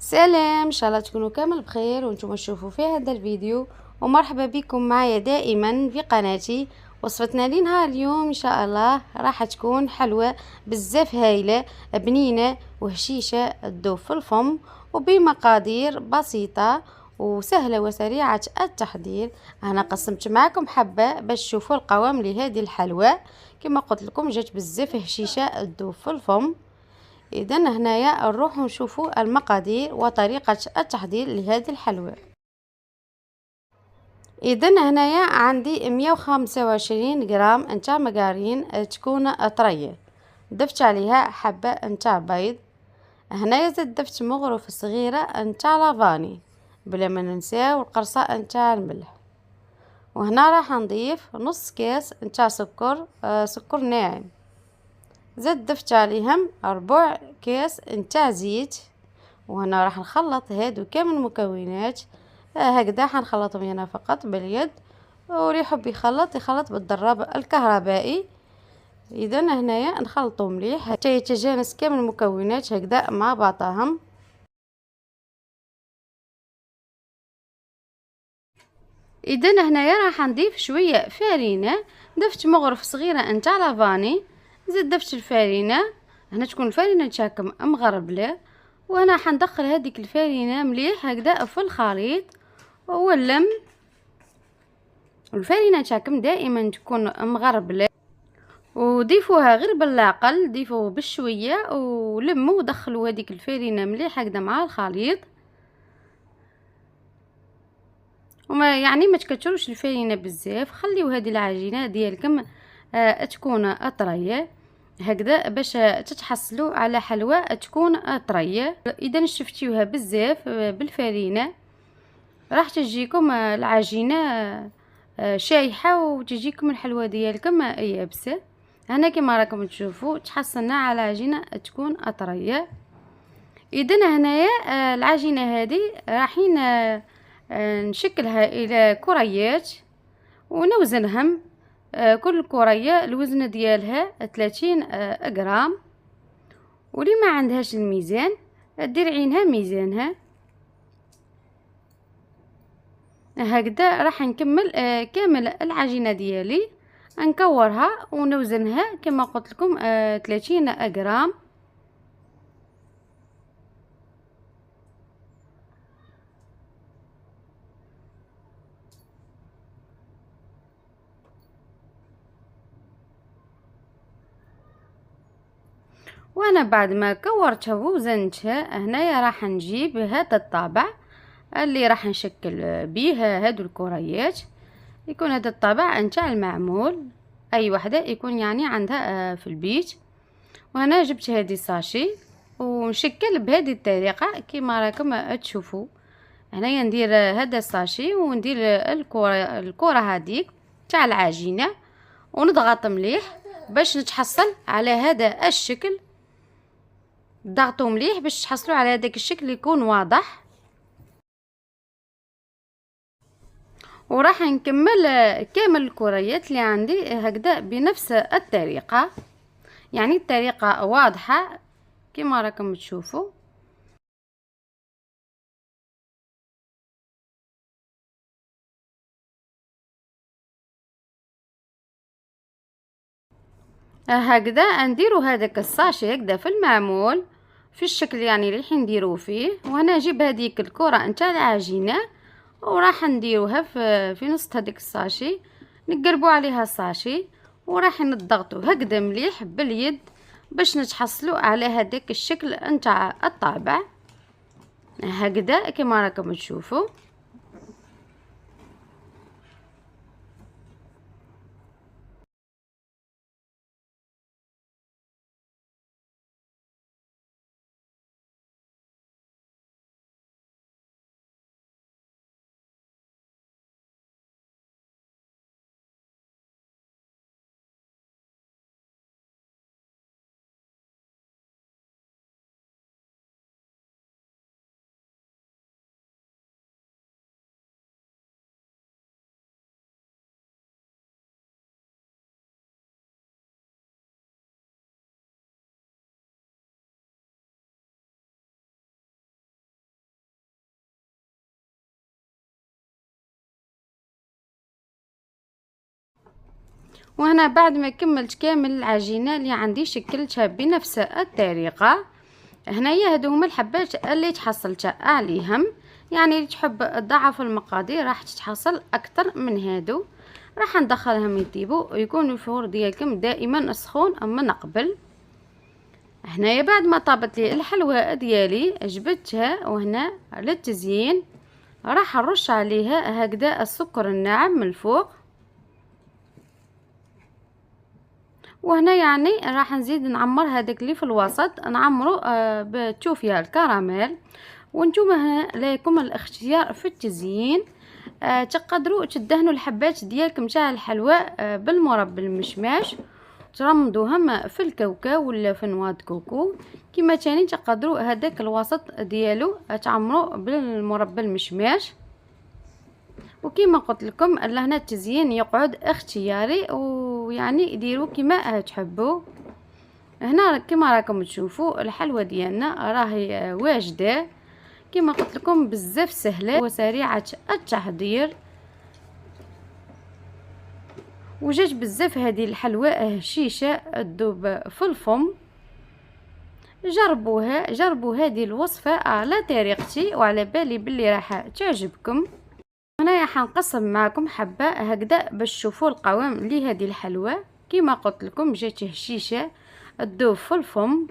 سلام، ان شاء الله تكونوا كامل بخير وانتم تشوفوا في هذا الفيديو. ومرحبا بكم معايا دائما في قناتي. وصفتنا لنهار اليوم ان شاء الله راح تكون حلوة بزاف هايلة بنينة وهشيشة تذوب في الفم وبمقادير بسيطة وسهلة وسريعة التحضير. انا قسمت معكم حبة باش تشوفوا القوام لهذه الحلوى. كما قلت لكم جات بزاف هشيشة تذوب في الفم. إذا هنايا نروح نشوفوا المقادير وطريقة التحضير لهذه الحلوى. إذا هنايا عندي 125 غرام نتاع مقارين تكون طرية، ضفت عليها حبة نتاع بيض. هنايا زدت ضفت مغرفة صغيرة نتاع لافاني، بلا ما ننساو القرصة نتاع الملح. وهنا راح نضيف نص كاس نتاع سكر ناعم. زدت ضفت عليهم ربع كاس نتاع زيت. وهنا راح نخلط هادو كامل المكونات. هكذا حنخلطهم هنا فقط باليد، واللي يحب يخلط بالضراب الكهربائي. اذا هنايا نخلطو مليح حتى يتجانس كامل المكونات هكذا مع بعضهم. اذا هنايا راح نضيف شويه فرينه. ضفت مغرف صغيره نتاع لافاني، زيد ضفت الفرينه. هنا تكون الفرينه نتاعكم مغربله. وانا حندخل هذيك الفرينه مليح هكذا في الخليط ولم. الفرينه نتاعكم دائما تكون مغربله، وضيفوها غير بالعقل، ضيفوه بشويه ولموا ودخلوا هذيك الفرينه مليح هكذا مع الخليط. وما يعني ما تكتروش الفرينه بزاف، خليو هذه العجينه ديالكم تكون طريه هكذا باش تتحصلوا على حلوى تكون طريه. اذا شفتيوها بزاف بالفرينه راح تجيكم العجينه شايحه وتجيكم الحلوى ديالكم يابسه. هنا كما راكم تشوفوا تحصلنا على عجينه تكون طريه. اذا هنايا العجينه هذه راحين نشكلها الى كريات ونوزنهم. كل كريه الوزن ديالها 30 غرام. واللي ما عندهاش الميزان دير عينها ميزانها. هكذا راح نكمل كامل العجينه ديالي، نكورها ونوزنها كما قلت لكم 30 غرام. وانا بعد ما كورتها ووزنتها هنايا راح نجيب هذا الطابع اللي راح نشكل به هادو الكريات. يكون هذا الطابع نتاع المعمول، اي وحده يكون يعني عندها في البيت. وهنا جبت هذه الساشي ونشكل بهذه الطريقه كما راكم تشوفوا. هنايا ندير هذا الساشي وندير الكره هذيك تاع العجينه ونضغط مليح باش نتحصل على هذا الشكل. ضغطوا مليح باش تحصلوا على هذاك الشكل يكون واضح. وراح نكمل كامل الكريات اللي عندي هكذا بنفس الطريقه، يعني الطريقه واضحه كما راكم تشوفوا. هكذا نديروا هذاك الساشي هكذا في المعمول في الشكل يعني اللي راح نديروه فيه. وانا نجيب هذيك الكره نتاع العجينه وراح نديروها في نص هذيك الساشي، نقربوا عليها الساشي وراح نضغطوا هكذا مليح باليد باش نتحصلوا على هذاك الشكل نتاع الطابع هكذا كما راكم تشوفوا. وهنا بعد ما كملت كامل العجينه اللي عندي شكلتها بنفس الطريقه. هنايا هادو هما الحبات اللي تحصلت عليهم، يعني اللي تحب تضاعف المقادير راح تتحصل اكثر من هادو. راح ندخلهم يطيبوا، يكون الفور ديالكم دائما سخون من قبل. هنايا بعد ما طابت لي الحلوى ديالي جبدتها، وهنا للتزيين راح نرش عليها هكذا السكر الناعم من الفوق. وهنا يعني راح نزيد نعمر هذاك اللي في الوسط، نعمره بتوفيا الكراميل. وانتم هنا لكم الاختيار في التزيين، تقدروا تدهنوا الحبات ديالكم تاع الحلوى بالمربى المشماش، ترمضوهم في الكاوكاو ولا في نواد كوكو. كما تاني تقدروا هذاك الوسط ديالو تعمروا بالمربى المشماش. وكما قلت لكم لهنا التزيين يقعد اختياري، ويعني ديروا كما تحبوا. هنا كما راكم تشوفوا الحلوى ديالنا راهي واجده، كما قلت لكم بزاف سهله وسريعه التحضير، وجات بزاف هذه الحلوى هشيشه تذوب في الفم. جربوا هذه الوصفه على طريقتي، وعلى بالي باللي راح تعجبكم. هنايا حنقسم معكم حبه هكذا باش تشوفوا القوام لهذه الحلوى. كما قلت لكم جات هشيشه تذوب في الفم.